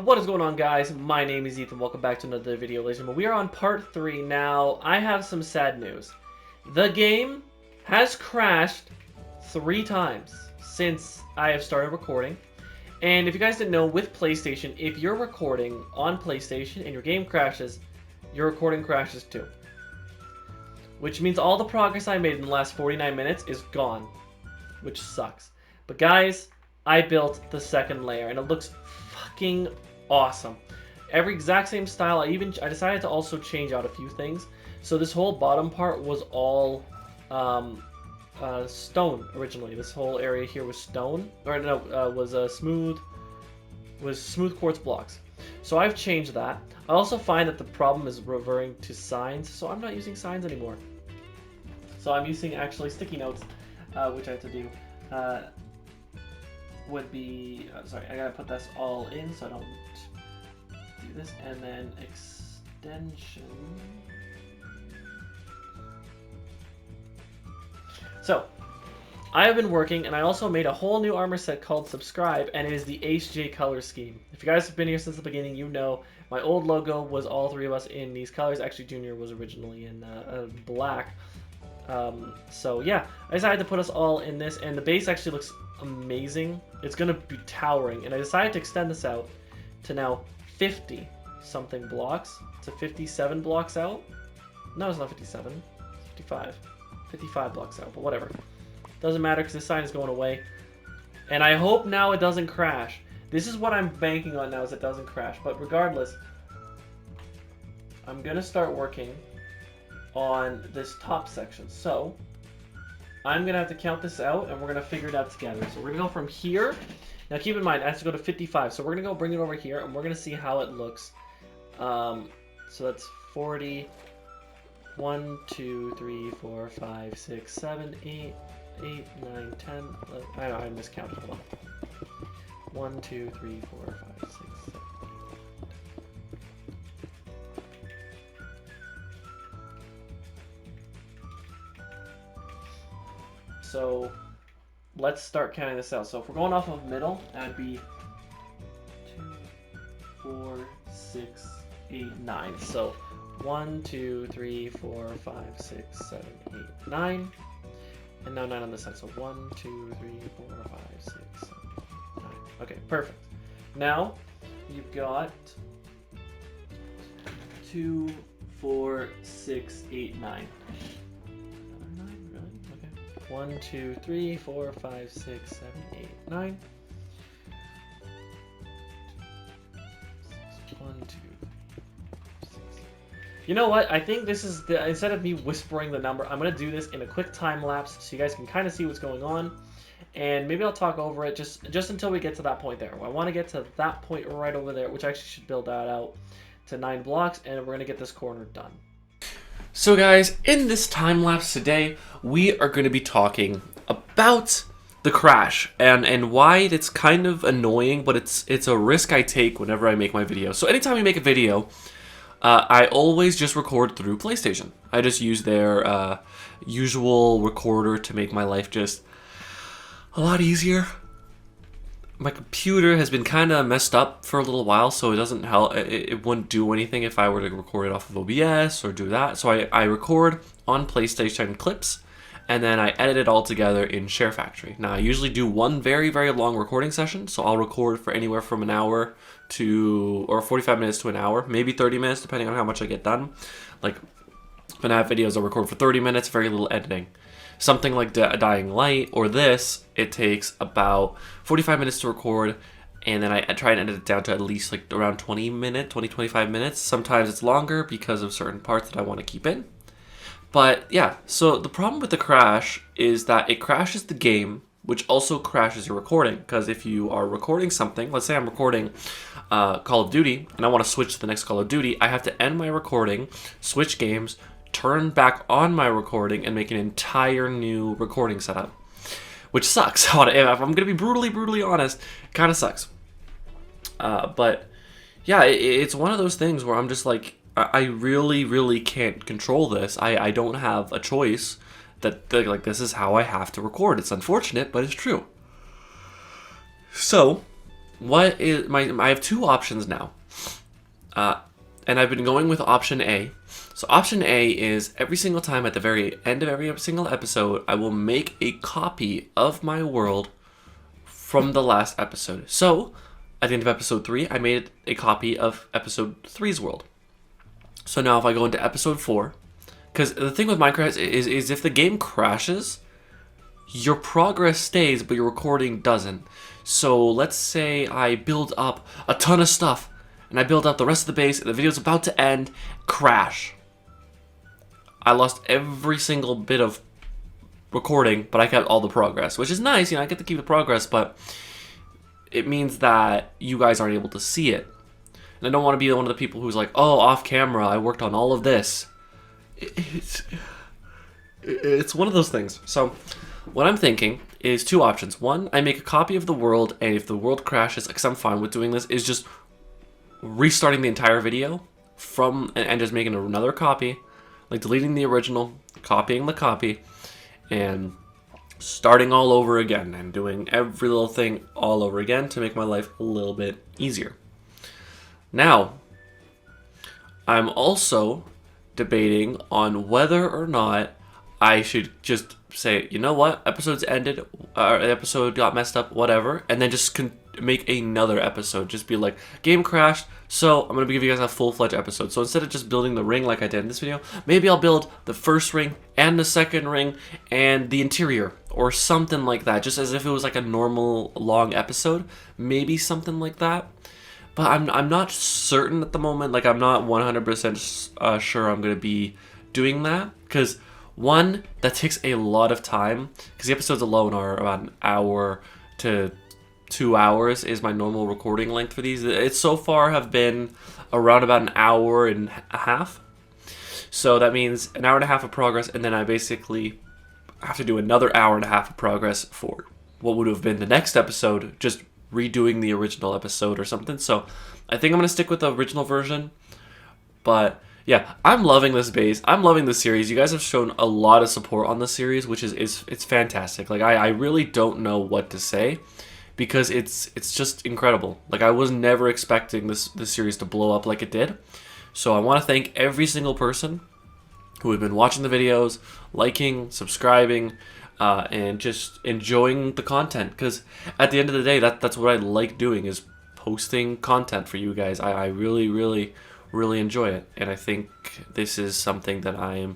What is going on, guys? My name is Ethan. Welcome back to another video, ladies and gentlemen. We are on part 3 now. I have some sad news. The game has crashed 3 times since I have started recording. And if you guys didn't know, with PlayStation, if you're recording on PlayStation and your game crashes, your recording crashes too. Which means all the progress I made in the last 49 minutes is gone. Which sucks. But guys, I built the second layer and it looks fucking awesome. Every exact same style. I decided to also change out a few things. So this whole bottom part was all stone originally. This whole area here was stone, or no, was smooth quartz blocks. So I've changed that. I also find that the problem is reverting to signs, so I'm not using signs anymore. So I'm using actually sticky notes, which I have to do. Would be sorry, I gotta put this all in so I don't do this, and then extension. So I have been working, and I also made a whole new armor set called Subscribe, and it is the ACEJ color scheme. If you guys have been here since the beginning, you know my old logo was all 3 of us in these colors. Actually, Junior was originally in black. So yeah, I decided to put us all in this, and the base actually looks amazing. It's gonna be towering, and I decided to extend this out to now 50 something blocks to 57 blocks out. No, it's not 57, it's 55 blocks out, but whatever, doesn't matter because this sign is going away, and I hope now it doesn't crash. This is what I'm banking on now, is it doesn't crash. But regardless, I'm gonna start working on this top section. So I'm gonna have to count this out, and we're gonna figure it out together. So we're gonna go from here. Now keep in mind, I have to go to 55. So we're gonna go bring it over here, and we're gonna see how it looks. So that's 40. 1, 2, 3, 4, 5, 6, 7, 8, 9, 10. 11. I know I miscounted. Hold on. 1, 2, 3, 4, 5, 6, 7. So let's start counting this out. So if we're going off of middle, that would be 2, 4, 6, 8, 9. So 1, 2, 3, 4, 5, 6, 7, 8, 9. And now 9 on this side. So 1, 2, 3, 4, 5, 6, 7, 8, 9. Okay, perfect. Now you've got 2, 4, 6, 8, 9. 1, 2, 3, 4, 5, 6, 7, 8, 9. 1, 2, 3, 6. You know what? I think this is the, instead of me whispering the number, I'm gonna do this in a quick time lapse so you guys can kind of see what's going on, and maybe I'll talk over it just until we get to that point there. I want to get to that point right over there, which I actually should build that out to 9 blocks, and we're gonna get this corner done. So guys, in this time lapse today, we are going to be talking about the crash and why it's kind of annoying, but it's a risk I take whenever I make my videos. So anytime we make a video, I always just record through PlayStation. I just use their usual recorder to make my life just a lot easier. My computer has been kind of messed up for a little while, so it doesn't help. It wouldn't do anything if I were to record it off of OBS or do that. So I record on PlayStation clips, and then I edit it all together in Share Factory. Now I usually do one very, very long recording session, so I'll record for anywhere from an hour to, or 45 minutes to an hour, maybe 30 minutes, depending on how much I get done. Like when I have videos, I'll record for 30 minutes, very little editing. Something like Dying Light or this, it takes about 45 minutes to record, and then I try and edit it down to at least like around 25 minutes. Sometimes it's longer because of certain parts that I want to keep in. But yeah, so the problem with the crash is that it crashes the game, which also crashes your recording. Because if you are recording something, let's say I'm recording Call of Duty, and I want to switch to the next Call of Duty, I have to end my recording, switch games, turn back on my recording, and make an entire new recording setup, which sucks. If I'm gonna be brutally honest, it kind of sucks. But yeah, it's one of those things where I'm just like, I really can't control this. I don't have a choice. Like this is how I have to record. It's unfortunate, but it's true. So what is I have two options now, and I've been going with option A. So option A is every single time at the very end of every single episode, I will make a copy of my world from the last episode. So at the end of episode 3, I made a copy of episode 3's world. So now if I go into episode 4, because the thing with Minecraft is if the game crashes, your progress stays, but your recording doesn't. So let's say I build up a ton of stuff, and I build up the rest of the base, and the video's about to end, crash. I lost every single bit of recording, but I kept all the progress, which is nice. I get to keep the progress, but it means that you guys aren't able to see it. And I don't want to be one of the people who's like, oh, off camera, I worked on all of this. It's one of those things. So what I'm thinking is two options. One, I make a copy of the world, and if the world crashes, because I'm fine with doing this, is just restarting the entire video and just making another copy, like deleting the original, copying the copy, and starting all over again and doing every little thing all over again to make my life a little bit easier. Now, I'm also debating on whether or not I should just say, you know what, episode's ended, episode got messed up, whatever, and then just make another episode. Just be like, game crashed, so I'm going to give you guys a full-fledged episode. So instead of just building the ring like I did in this video, maybe I'll build the first ring and the second ring and the interior or something like that, just as if it was like a normal long episode, maybe something like that. But I'm not certain at the moment. Like, I'm not 100% sure I'm going to be doing that. Because, one, that takes a lot of time. Because the episodes alone are about an hour to 2 hours is my normal recording length for these. It so far have been around about an hour and a half. So that means an hour and a half of progress. And then I basically have to do another hour and a half of progress for what would have been the next episode. Just redoing the original episode or something. So I think I'm going to stick with the original version. But yeah, I'm loving this base. I'm loving this series. You guys have shown a lot of support on the series, which is it's fantastic. Like I really don't know what to say because it's just incredible. Like I was never expecting this series to blow up like it did. So I want to thank every single person who have been watching the videos, liking, subscribing, and just enjoying the content, because at the end of the day, that's what I like doing, is posting content for you guys. I really, really, really enjoy it, and I think this is something that I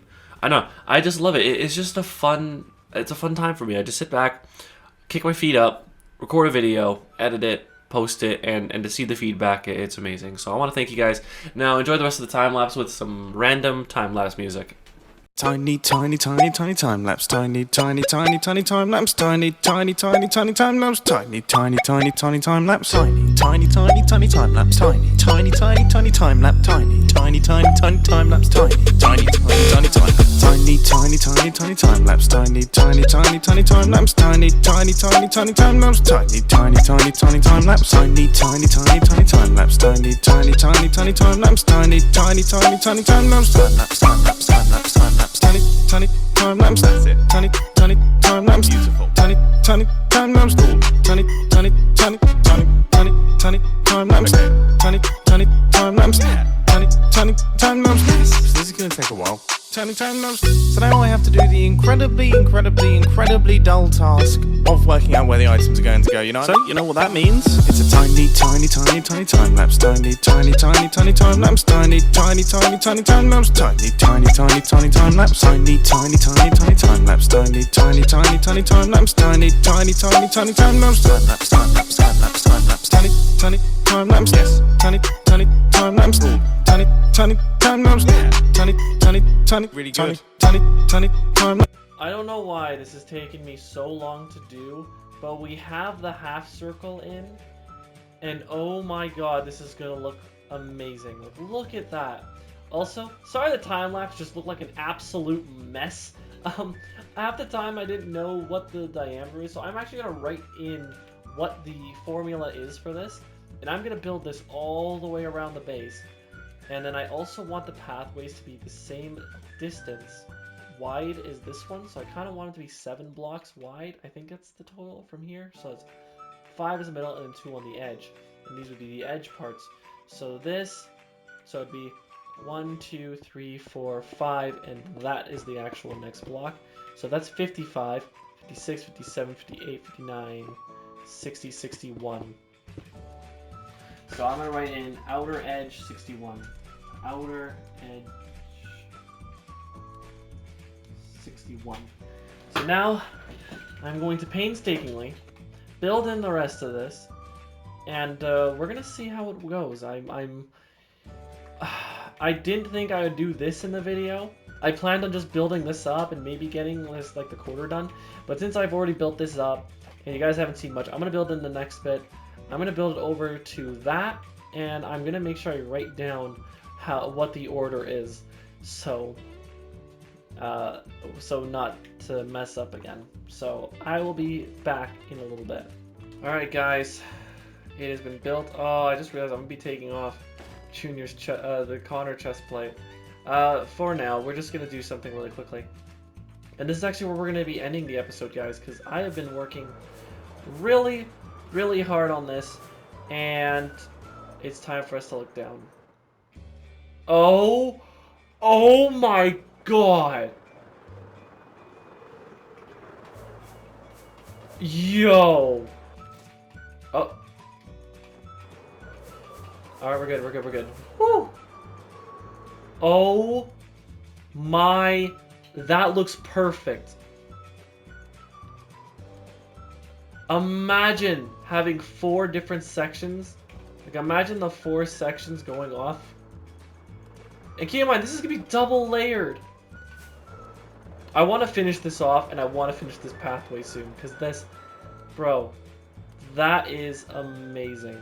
know, I just love it. It's just a fun time for me. I just sit back, kick my feet up, record a video, edit it, post it, and to see the feedback, it's amazing. So I want to thank you guys. Now enjoy the rest of the time lapse with some random time lapse music. Tiny, tiny, tiny, tiny time lapse. Tiny, tiny, tiny, tiny time lapse. Tiny, tiny, tiny, tiny time lapse. Tiny, tiny, tiny, tiny time lapse. Tiny, tiny, tiny, tiny time lapse. Tiny, tiny, tiny, tiny time lapse. Tiny, tiny, tiny, tiny time lapse. Tiny, tiny, tiny, tiny time lapse. Tiny, tiny, tiny, tiny time lapse. Tiny, tiny, tiny, tiny time lapse. Tiny, tiny, tiny, tiny time lapse. Tiny, tiny, tiny, tiny time lapse. Tiny, tiny, tiny, tiny time lapse. Tiny, tiny, tiny, tiny time lapse. Tiny, tiny, tiny, tiny time lapse. Time lapse, time lapse, time lapse, time lapse. Tiny, tiny time lapse. That's it. Tiny, tiny time lapse. Beautiful. Tiny, tiny time lapse. Cool. Tiny, tiny, tiny, tiny, tiny, tiny time lapse. Tiny, tiny time lapse. Tiny, tiny time lapse. This is going to take a while. Tiny time lapse. So now I have to do the incredibly, incredibly, incredibly dull task of working out where the items are going to go. You know? So you know what that means? It's a tiny, tiny, tiny, tiny time lapse. Tiny, tiny, tiny, tiny time lapse. Tiny, tiny, tiny, tiny time lapse. Tiny, tiny, tiny, tiny time lapse. Tiny, tiny, tiny, tiny time lapse. Tiny, tiny, tiny, tiny time lapse. Tiny, tiny, tiny, tiny time lapse. Time lapse, time lapse, time lapse, time lapse. Tiny, tiny time lapse. Yes. Tiny, tiny time lapse. Tiny, tiny time lapse. Tiny, tiny, tiny, really good. Tiny, tiny time lapse. I don't know why this is taking me so long to do, but we have the half circle in, and oh my god, this is gonna look amazing. Like, look at that. Also, sorry the time lapse just looked like an absolute mess. Half the time I didn't know what the diameter is, so I'm actually gonna write in what the formula is for this, and I'm gonna build this all the way around the base. And then I also want the pathways to be the same distance wide as this one, so I kind of want it to be 7 blocks wide. I think that's the total from here, so it's 5 is the middle, and then 2 on the edge. And these would be the edge parts. So this, so it'd be 1, 2, 3, 4, 5, and that is the actual next block. So that's 55, 56, 57, 58, 59, 60, 61. So I'm going to write in outer edge 61. Outer edge 61. So now I'm going to painstakingly build in the rest of this, and we're going to see how it goes. I didn't think I would do this in the video. I planned on just building this up and maybe getting this, like, the quarter done. But since I've already built this up, and you guys haven't seen much, I'm going to build in the next bit. I'm going to build it over to that, and I'm going to make sure I write down what the order is. So not to mess up again. So I will be back in a little bit. Alright guys, it has been built. Oh, I just realized I'm going to be taking off Junior's the Connor chest plate. For now, we're just going to do something really quickly. And this is actually where we're going to be ending the episode, guys, because I have been working really, really hard on this, and it's time for us to look down. Oh my god! Yo! Oh. Alright, we're good. Woo! Oh my, that looks perfect. Imagine having 4 different sections. Like, imagine the 4 sections going off. And keep in mind, this is going to be double layered. I want to finish this off, and I want to finish this pathway soon. Because this, bro, that is amazing.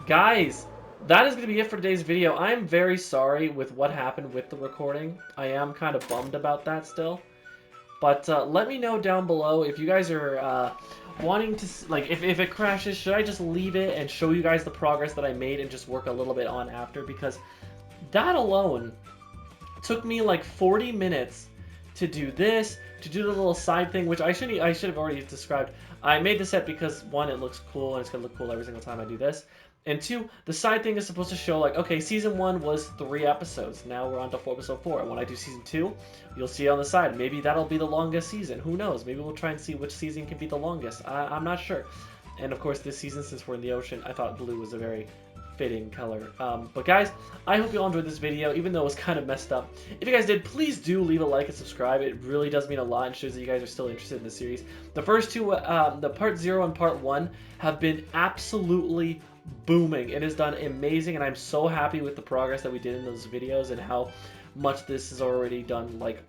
Guys, that is going to be it for today's video. I am very sorry with what happened with the recording. I am kind of bummed about that still. But let me know down below if you guys are wanting to, like, if it crashes, should I just leave it and show you guys the progress that I made and just work a little bit on after? Because that alone took me like 40 minutes to do this, to do the little side thing, which I should have already described. I made this set because, 1, it looks cool, and it's going to look cool every single time I do this. And 2, the side thing is supposed to show, like, okay, Season 1 was 3 episodes. Now we're on to episode 4. And when I do Season 2, you'll see on the side. Maybe that'll be the longest season. Who knows? Maybe we'll try and see which season can be the longest. I'm not sure. And, of course, this season, since we're in the ocean, I thought blue was a very fitting color. But, guys, I hope you all enjoyed this video, even though it was kind of messed up. If you guys did, please do leave a like and subscribe. It really does mean a lot and shows that you guys are still interested in the series. The first 2, the Part 0 and Part 1, have been absolutely booming. It has done amazing, and I'm so happy with the progress that we did in those videos and how much this has already done. Like,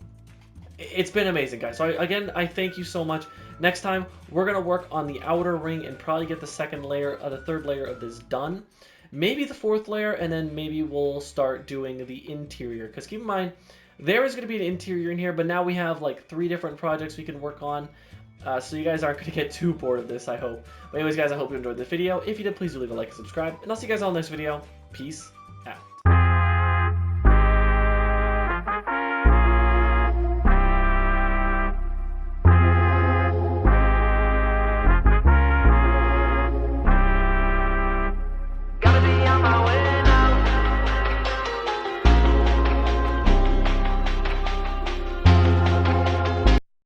it's been amazing, guys. So again, I thank you so much. Next time, we're gonna work on the outer ring and probably get the third layer of this done. Maybe the 4th layer, and then maybe we'll start doing the interior. Because keep in mind, there is going to be an interior in here, but now we have like 3 different projects we can work on. So you guys aren't going to get too bored of this, I hope. But anyways, guys, I hope you enjoyed this video. If you did, please do leave a like and subscribe. And I'll see you guys all in the next video. Peace